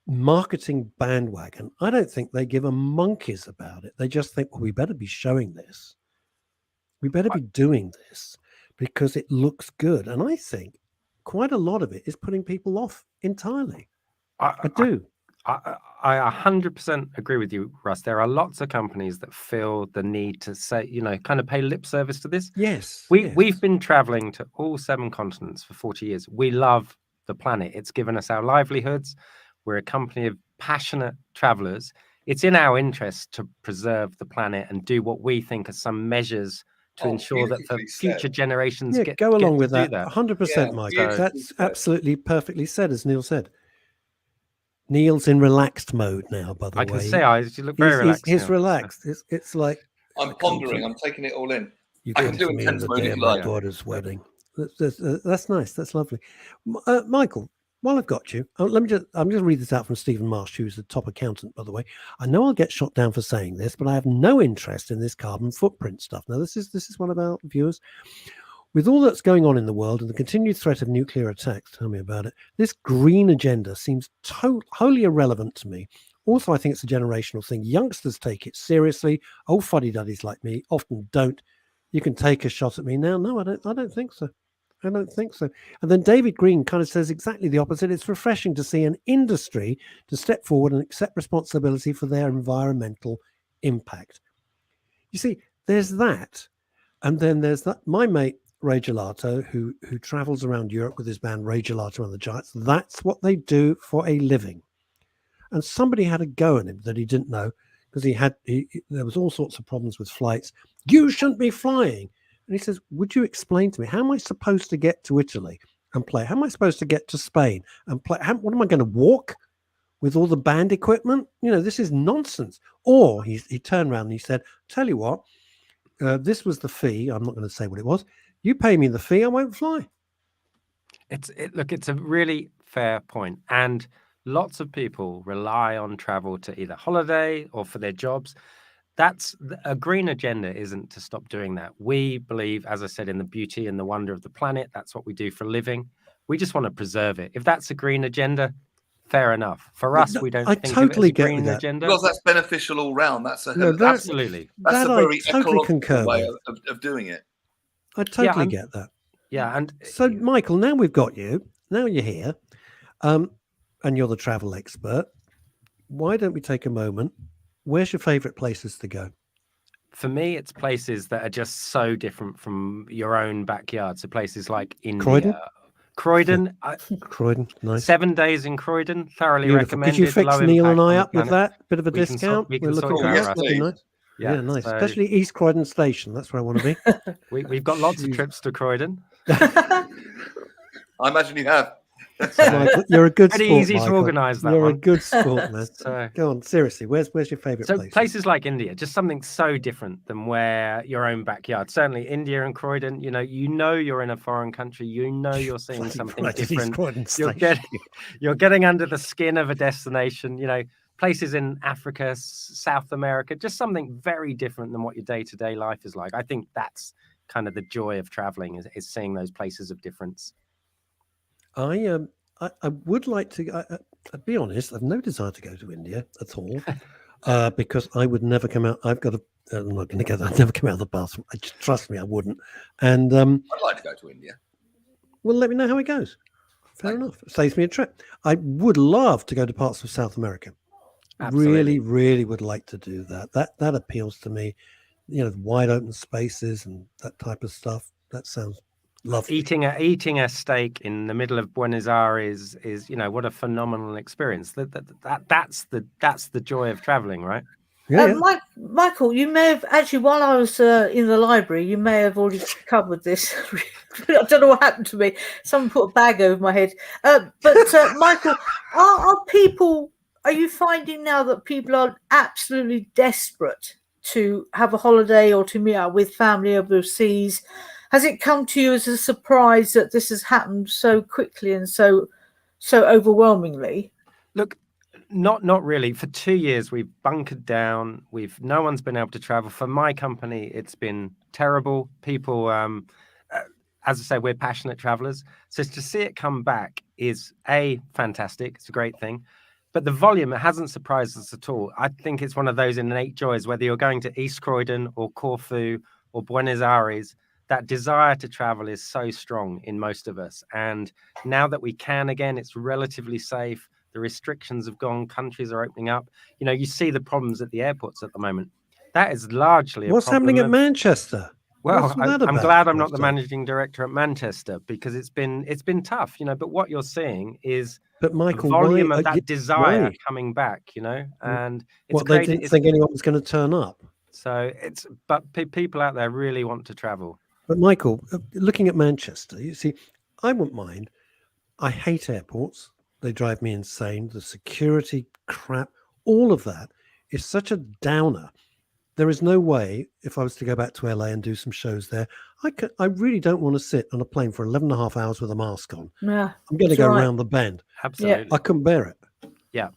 marketing bandwagon. I don't think they give a monkeys about it. They just think, well, we better be showing this. We better be doing this because it looks good. And I think quite a lot of it is putting people off entirely. I do. I 100% agree with you, Russ. There are lots of companies that feel the need to say, kind of pay lip service to this. Yes. We've been traveling to all 7 continents for 40 years. We love the planet. It's given us our livelihoods. We're a company of passionate travelers. It's in our interest to preserve the planet and do what we think are some measures to ensure that for future generations go along with that. 100%, Michael. That's absolutely perfectly said, as Neil said. Neil's in relaxed mode now, by the way. I can say you look very relaxed. He's relaxed. It's like I'm pondering. I'm taking it all in. You I came can do to me on the intense day of my daughter's wedding. That's nice. That's lovely. Michael, while I've got you, I'm just read this out from Stephen Marsh, who's the top accountant, by the way. I know I'll get shot down for saying this, but I have no interest in this carbon footprint stuff. Now, this is one of our viewers. With all that's going on in the world and the continued threat of nuclear attacks, tell me about it, this green agenda seems wholly irrelevant to me. Also, I think it's a generational thing. Youngsters take it seriously. Old fuddy-duddies like me often don't. You can take a shot at me now. No, I don't think so. I don't think so. And then David Green kind of says exactly the opposite. It's refreshing to see an industry to step forward and accept responsibility for their environmental impact. You see, there's that. And then there's that. My mate, Ray Gelato, who travels around Europe with his band Ray Gelato and the Giants. That's what they do for a living. And somebody had a go at him that he didn't know because there was all sorts of problems with flights. You shouldn't be flying. And he says, would you explain to me, how am I supposed to get to Italy and play? How am I supposed to get to Spain and play? What am I going to walk with all the band equipment? This is nonsense. Or he turned around and he said, tell you what, this was the fee. I'm not going to say what it was. You pay me the fee, I won't fly. It's a really fair point. And lots of people rely on travel to either holiday or for their jobs. That's a green agenda isn't to stop doing that. We believe, as I said, in the beauty and the wonder of the planet. That's what we do for a living. We just want to preserve it. If that's a green agenda, fair enough. For us, we don't think totally of it as a green agenda. Because that's beneficial all round. Absolutely. That's a very totally ecological way of doing it. I totally get that. Yeah. And so, Michael, now we've got you. Now you're here. And you're the travel expert. Why don't we take a moment? Where's your favorite places to go? For me, it's places that are just so different from your own backyard. So places like India. Croydon. Croydon, nice. 7 days in Croydon, thoroughly recommended. Could you fix Neil and I up with that? Bit of a discount? We're looking at that. Nice. Yeah, nice. So, especially East Croydon Station. That's where I want to be. We've got lots of trips to Croydon. I imagine you have. Michael, you're a good pretty sport, easy Michael. to organise that. You're one. a good sport, man. So, go on, seriously. Where's your favourite place? Places like India, just something so different than where your own backyard. Certainly, India and Croydon. You're in a foreign country. You're seeing something different. You're getting under the skin of a destination. Places in Africa, South America, just something very different than what your day-to-day life is like. I think that's kind of the joy of traveling is seeing those places of difference. I would like to. I'll be honest. I've no desire to go to India at all, because I would never come out. I'm not going to go. I'd never come out of the bathroom. Trust me, I wouldn't. And I'd like to go to India. Well, let me know how it goes. Fair enough. It saves me a trip. I would love to go to parts of South America. Absolutely. Really, really would like to do that. That appeals to me. Wide open spaces and that type of stuff. That sounds lovely. Eating a steak in the middle of Buenos Aires is what a phenomenal experience. That's the joy of traveling, right? Yeah. Michael, you may have actually, while I was in the library, you may have already covered this. I don't know what happened to me. Someone put a bag over my head. But Michael, are you finding now that people are absolutely desperate to have a holiday or to meet up with family overseas? Has it come to you as a surprise that this has happened so quickly and so overwhelmingly? Look, not really. For 2 years, we've bunkered down. No one's been able to travel. For my company, it's been terrible. People, as I say, we're passionate travelers. So to see it come back is fantastic. It's a great thing. But the volume, it hasn't surprised us at all. I think it's one of those innate joys, whether you're going to East Croydon or Corfu or Buenos Aires, that desire to travel is so strong in most of us. And now that we can again, it's relatively safe. The restrictions have gone. Countries are opening up. You see the problems at the airports at the moment. That is largely what's happening at Manchester. Well, I'm glad I'm not the managing director at Manchester because it's been tough, But what you're seeing is Michael, the volume of that desire coming back, and it's they didn't think anyone was going to turn up. So but people out there really want to travel. But Michael, looking at Manchester, you see, I wouldn't mind. I hate airports. They drive me insane. The security crap, all of that is such a downer. There is no way, if I was to go back to LA and do some shows there, I really don't want to sit on a plane for 11 and a half hours with a mask on. Yeah, I'm going to go around the bend. Absolutely. I couldn't bear it. Yeah.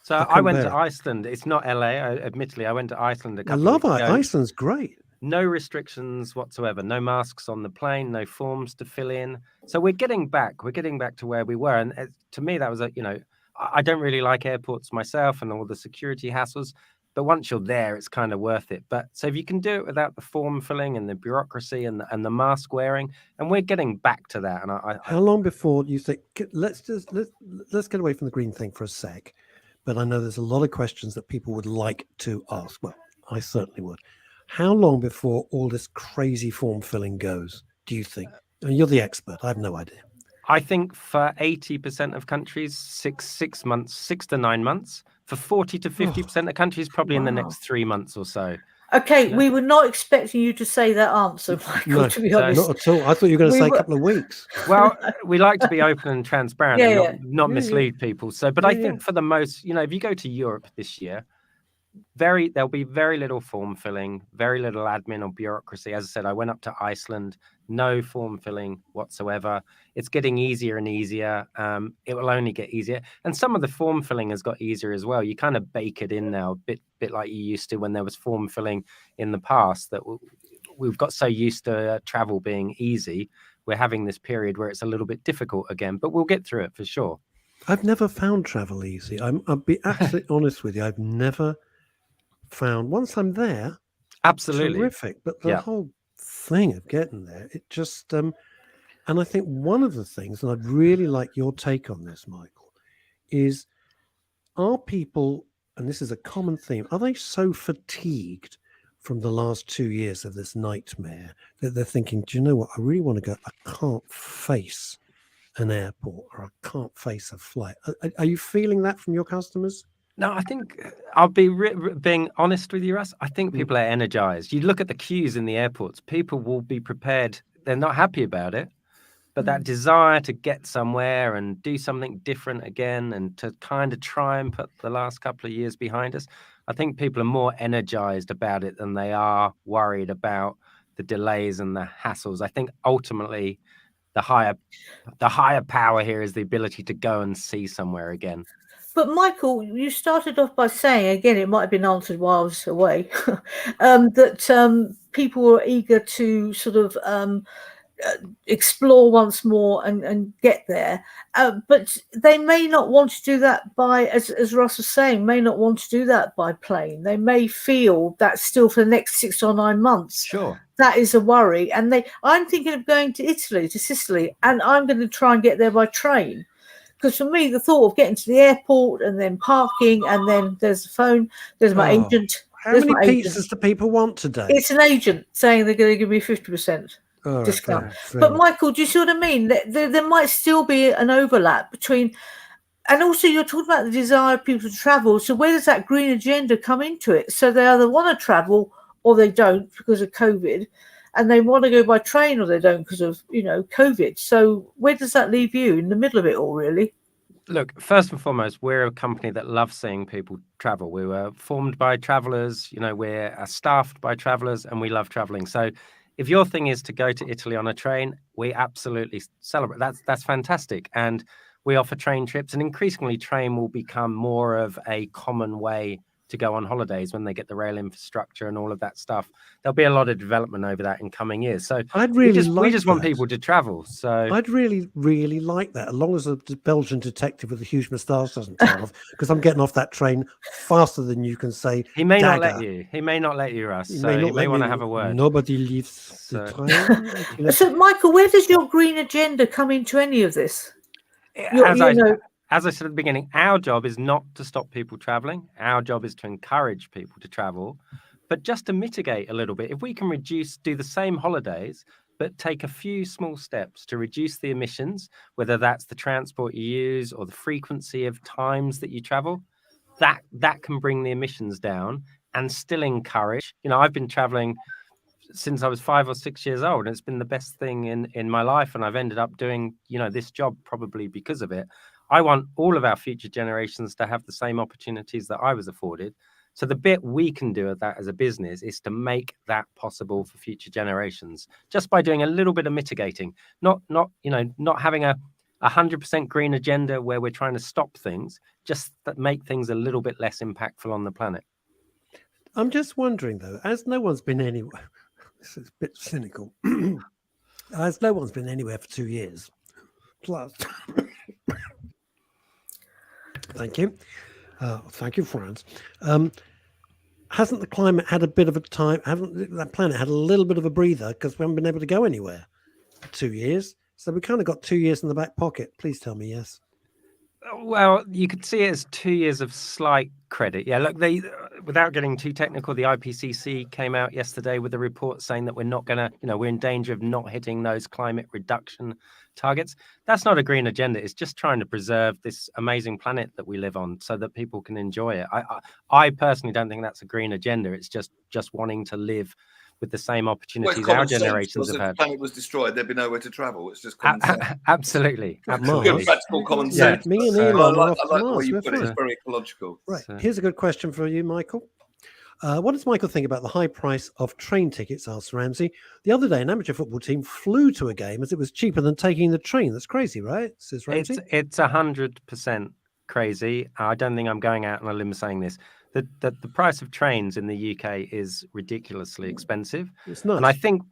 So I went to Iceland. It's not LA. Admittedly, I went to Iceland a couple of weeks ago. I love Iceland's great. No restrictions whatsoever. No masks on the plane. No forms to fill in. So we're getting back. We're getting back to where we were. And to me, that was I don't really like airports myself and all the security hassles. But once you're there, it's kind of worth it. But so if you can do it without the form filling and the bureaucracy and the mask wearing, and we're getting back to that. And how long before you think? Let's get away from the green thing for a sec. But I know there's a lot of questions that people would like to ask. Well, I certainly would. How long before all this crazy form filling goes, do you think? I mean, you're the expert. I have no idea. I think for 80% of countries, 6 months, 6 to 9 months. For 40 to 50% of countries, probably in the next 3 months or so. Okay, we were not expecting you to say that answer, Michael, no, to be honest. Not at all. I thought you were going to say a couple of weeks. Well, we like to be open and transparent and not mislead people. So, but I think for the most, if you go to Europe this year, there'll be very little form filling, very little admin or bureaucracy. As I said, I went up to Iceland, no form filling whatsoever. It's getting easier and easier. It will only get easier. And some of the form filling has got easier as well. You kind of bake it in now, a bit like you used to when there was form filling in the past, that we've got so used to travel being easy. We're having this period where it's a little bit difficult again, but we'll get through it for sure. I've never found travel easy. I'll be absolutely honest with you. I've never found, once I'm there, absolutely terrific. But the whole thing of getting there, it just and I think one of the things, and I'd really like your take on this, Michael, is are people, and this is a common theme, are they so fatigued from the last 2 years of this nightmare that they're thinking, do you know what, I really want to go, I can't face an airport or I can't face a flight. Are you feeling that from your customers? No, I think I'll be being honest with you, Russ. I think people are energized. You look at the queues in the airports, people will be prepared. They're not happy about it, but that desire to get somewhere and do something different again and to kind of try and put the last couple of years behind us, I think people are more energized about it than they are worried about the delays and the hassles. I think ultimately the higher power here is the ability to go and see somewhere again. But Michael, you started off by saying, again, it might have been answered while I was away, that people were eager to sort of explore once more and get there. But they may not want to do that by, as Russ was saying, may not want to do that by plane. They may feel that still for the next 6 or 9 months. Sure. That is a worry. And I'm thinking of going to Italy, to Sicily, and I'm going to try and get there by train. Because for me, the thought of getting to the airport and then parking and then there's the phone, there's my agent. How many pizzas do people want today? It's an agent saying they're going to give me 50% discount. But Michael, do you see what I mean? There might still be an overlap between, and also you're talking about the desire of people to travel. So where does that green agenda come into it? So they either want to travel or they don't because of COVID. And they want to go by train or they don't because of, COVID. So where does that leave you in the middle of it all, really? Look, first and foremost, we're a company that loves seeing people travel. We were formed by travelers, we're staffed by travelers and we love traveling. So if your thing is to go to Italy on a train, we absolutely celebrate. That's fantastic. And we offer train trips, and increasingly train will become more of a common way to go on holidays when they get the rail infrastructure and all of that stuff. There'll be a lot of development over that in coming years. So we just want people to travel. So I'd really, really like that, as long as the Belgian detective with the huge moustache doesn't turn off, because I'm getting off that train faster than you can say. He may not let you. He may not let you, Russ. He may want to have a word. Nobody leaves the train. So, Michael, where does your green agenda come into any of this? As I said at the beginning, our job is not to stop people traveling. Our job is to encourage people to travel, but just to mitigate a little bit. If we can do the same holidays, but take a few small steps to reduce the emissions, whether that's the transport you use or the frequency of times that you travel, that can bring the emissions down and still encourage. I've been traveling since I was 5 or 6 years old, and it's been the best thing in my life, and I've ended up doing this job probably because of it. I want all of our future generations to have the same opportunities that I was afforded. So the bit we can do at that as a business is to make that possible for future generations, just by doing a little bit of mitigating, not having a 100% green agenda where we're trying to stop things, just that make things a little bit less impactful on the planet. I'm just wondering though, as no one's been anywhere, this is a bit cynical, as no one's been anywhere for 2 years, plus, thank you, France. Hasn't the climate had a bit of a time? Haven't that planet had a little bit of a breather because we haven't been able to go anywhere for 2 years? So we kind of got 2 years in the back pocket. Please tell me yes. Well, you could see it as 2 years of slight credit. Yeah, look, without getting too technical, the IPCC came out yesterday with a report saying that we're not going to, we're in danger of not hitting those climate reduction targets. That's not a green agenda. It's just trying to preserve this amazing planet that we live on so that people can enjoy it. I personally don't think that's a green agenda. It's just wanting to live with the same opportunities our generations have had. If the planet was destroyed, there'd be nowhere to travel. It's just common sense. Absolutely. Good practical common sense. Me and Elon I like the way you put it. It's very ecological. Right. Here's a good question for you, Michael. What does Michael think about the high price of train tickets? Asked Ramsey. The other day, an amateur football team flew to a game as it was cheaper than taking the train. That's crazy, right? Says Ramsey. It's 100% crazy. I don't think I'm going out on a limb saying this. The price of trains in the UK is ridiculously expensive. It's nuts. And I think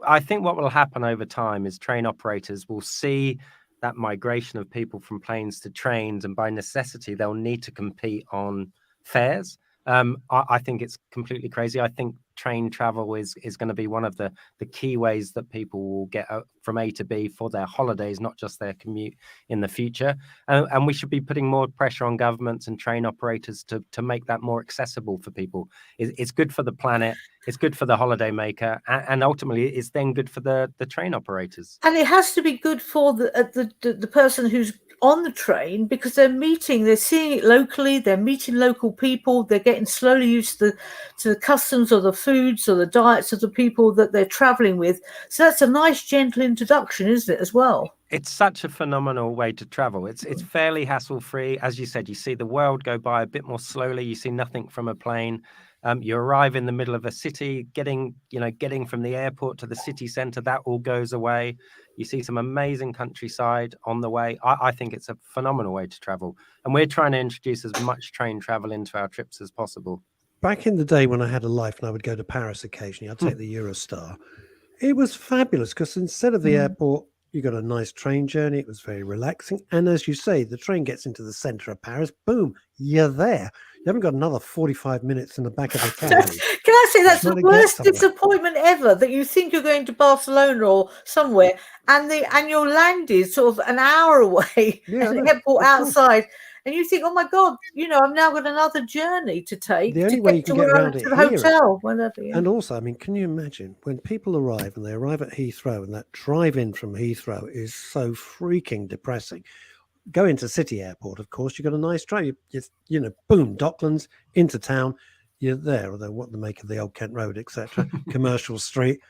what will happen over time is train operators will see that migration of people from planes to trains, and by necessity they'll need to compete on fares. I think it's completely crazy. I think train travel is going to be one of the key ways that people will get from A to B for their holidays, not just their commute in the future. And we should be putting more pressure on governments and train operators to make that more accessible for people. It's good for the planet. It's good for the holiday maker. And ultimately, it's then good for the train operators. And it has to be good for the person who's on the train, because they're seeing it locally, they're meeting local people, they're getting slowly used to the customs or the foods or the diets of the people that they're traveling with. So that's a nice gentle introduction, isn't it, as well? It's such a phenomenal way to travel. It's fairly hassle-free. As you said, you see the world go by a bit more slowly. You see nothing from a plane. You arrive in the middle of a city, getting from the airport to the city centre, that all goes away. You see some amazing countryside on the way. I think it's a phenomenal way to travel. And we're trying to introduce as much train travel into our trips as possible. Back in the day when I had a life and I would go to Paris occasionally, I'd take the Eurostar. It was fabulous because instead of the airport, you got a nice train journey. It was very relaxing. And as you say, the train gets into the centre of Paris. Boom, you're there. You haven't got another 45 minutes in the back of the cab. Can I say that's the worst disappointment ever, that you think you're going to Barcelona or somewhere and you're landed sort of an hour away at the airport outside. And you think, oh my God, I've now got another journey to take. The only way you can get around it to the hotel. And also, I mean, can you imagine when people arrive and they arrive at Heathrow, and that drive-in from Heathrow is so freaking depressing. Go into City Airport, of course, you've got a nice drive. Boom, Docklands, into town, you're there. Although what the make of the Old Kent Road, etc., Commercial Street,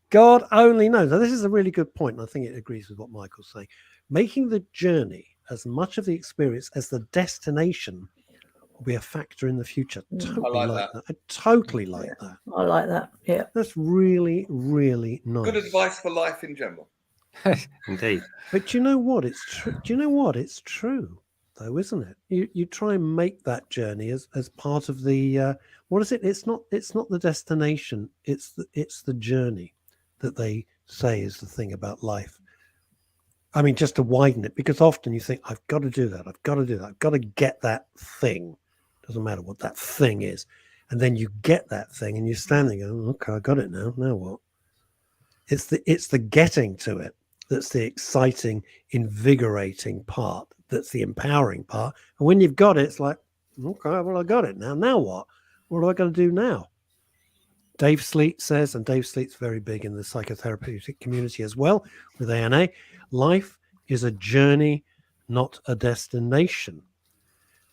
God only knows. Now, this is a really good point, and I think it agrees with what Michael's saying. Making the journey as much of the experience as the destination will be a factor in the future. Totally like that. I totally like that. I like that. Yeah. That's really, really nice. Good advice for life in general. Indeed. But you know what? It's true. Do you know what? It's true, though, isn't it? You try and make that journey as part of the what is it? It's not the destination. It's the journey that they say is the thing about life. I mean, just to widen it, because often you think, I've got to do that. I've got to do that. I've got to get that thing. Doesn't matter what that thing is. And then you get that thing and you're standing going, okay, I got it now. Now what? It's the getting to it that's the exciting, invigorating part. That's the empowering part. And when you've got it, it's like, okay, well, I got it now. Now what? What do I got to do now? Dave Sleet says, and Dave Sleet's very big in the psychotherapeutic community as well with ANA, life is a journey, not a destination.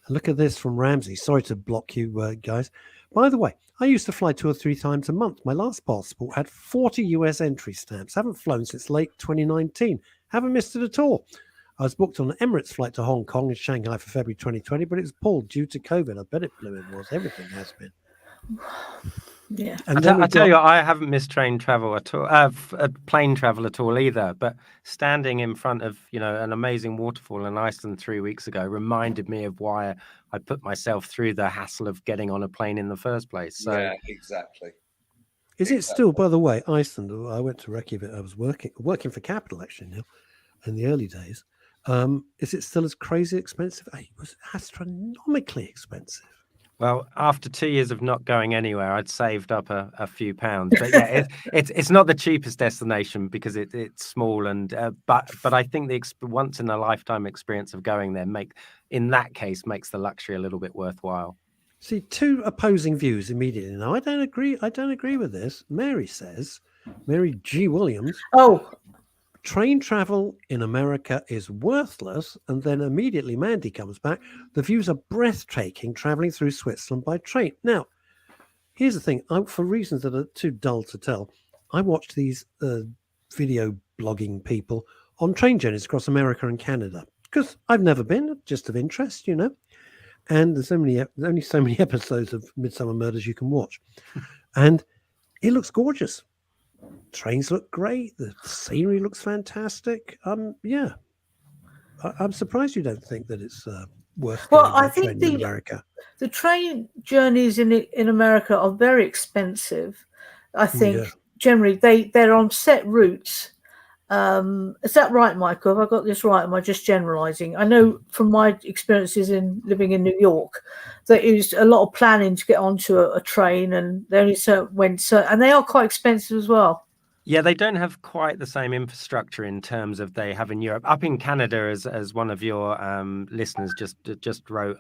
And look at this from Ramsey. Sorry to block you guys. By the way, I used to fly 2 or 3 times a month. My last passport had 40 US entry stamps. Haven't flown since late 2019. Haven't missed it at all. I was booked on an Emirates flight to Hong Kong and Shanghai for February 2020, but it was pulled due to COVID. I bet it blew it was. Everything has been. Yeah. And I tell you, I haven't missed train travel at all, plane travel at all either. But standing in front of, an amazing waterfall in Iceland 3 weeks ago reminded me of why I put myself through the hassle of getting on a plane in the first place. So, yeah, exactly. Is it still, by the way, Iceland? I went to Reykjavik. I was working for Capital actually now in the early days. Is it still as crazy expensive? It was astronomically expensive. Well, after 2 years of not going anywhere, I'd saved up a few pounds. But yeah, it's not the cheapest destination because it's small, and but I think the once in a lifetime experience of going there makes the luxury a little bit worthwhile. See, 2 opposing views immediately. Now, I don't agree with this. Mary G. Williams. Oh. Train travel in America is worthless, and then immediately Mandy comes back. The views are breathtaking traveling through Switzerland by train. Now, here's the thing. For reasons that are too dull to tell, I watch these video blogging people on train journeys across America and Canada because I've never been, just of interest, And there's only so many episodes of Midsummer Murders you can watch, and it looks gorgeous. Trains look great. The scenery looks fantastic. Yeah, I'm surprised you don't think that it's worth. Well, I think in America. The train journeys in America are very expensive. I think generally they're on set routes. Is that right, Michael? Have I got this right? Am I just generalizing? I know from my experiences in living in New York, there is a lot of planning to get onto a train, and they only and they are quite expensive as well. Yeah, they don't have quite the same infrastructure in terms of they have in Europe. Up in Canada, as one of your listeners just wrote,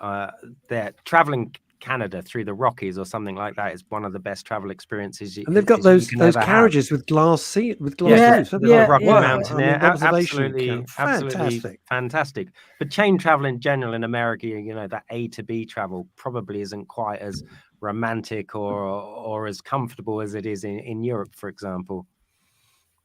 they're traveling Canada through the Rockies or something like that is one of the best travel experiences. And they've got those carriages with glass roofs. The Rocky Mountaineer, absolutely fantastic. But chain travel in general in America, that A to B travel probably isn't quite as romantic or as comfortable as it is in Europe, for example.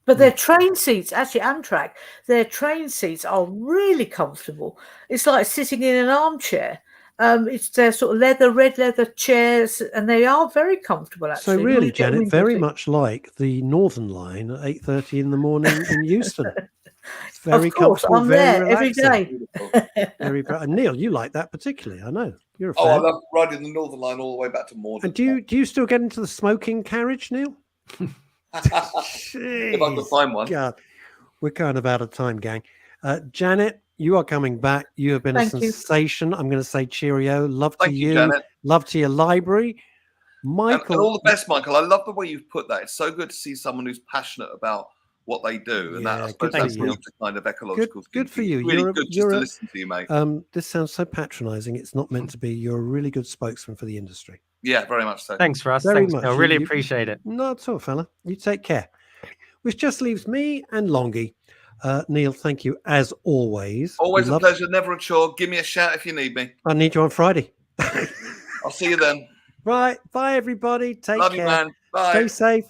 But their train seats, actually Amtrak, their train seats are really comfortable. It's like sitting in an armchair. It's their sort of red leather chairs, and they are very comfortable, actually. So really, Janet, very much like the Northern Line at 8:30 in the morning in Houston. It's very comfortable, I'm very there relaxing. every day. And Neil, you like that particularly, I know. You're a fan. I love riding the Northern Line all the way back to Morden. And do you still get into the smoking carriage, Neil? If I could find one. God, we're kind of out of time, gang. Janet, you are coming back. You have been a sensation. I'm going to say cheerio. Love to you. Janet. Love to your library. Michael. And all the best, Michael. I love the way you've put that. It's so good to see someone who's passionate about what they do. And I suppose that's the kind of ecological good for you. It's really good just to listen to you, mate. This sounds so patronizing. It's not meant to be. You're a really good spokesman for the industry. Yeah, very much so. Thanks, Russ. Thanks, Neil. I really appreciate it. Not at all, fella. You take care. Which just leaves me and Longy. Neil, thank you as always. Always a pleasure, never a chore. Give me a shout if you need me. I need you on Friday. I'll see you then. Right. Bye, everybody. Take care. Love you, man. Bye. Stay safe.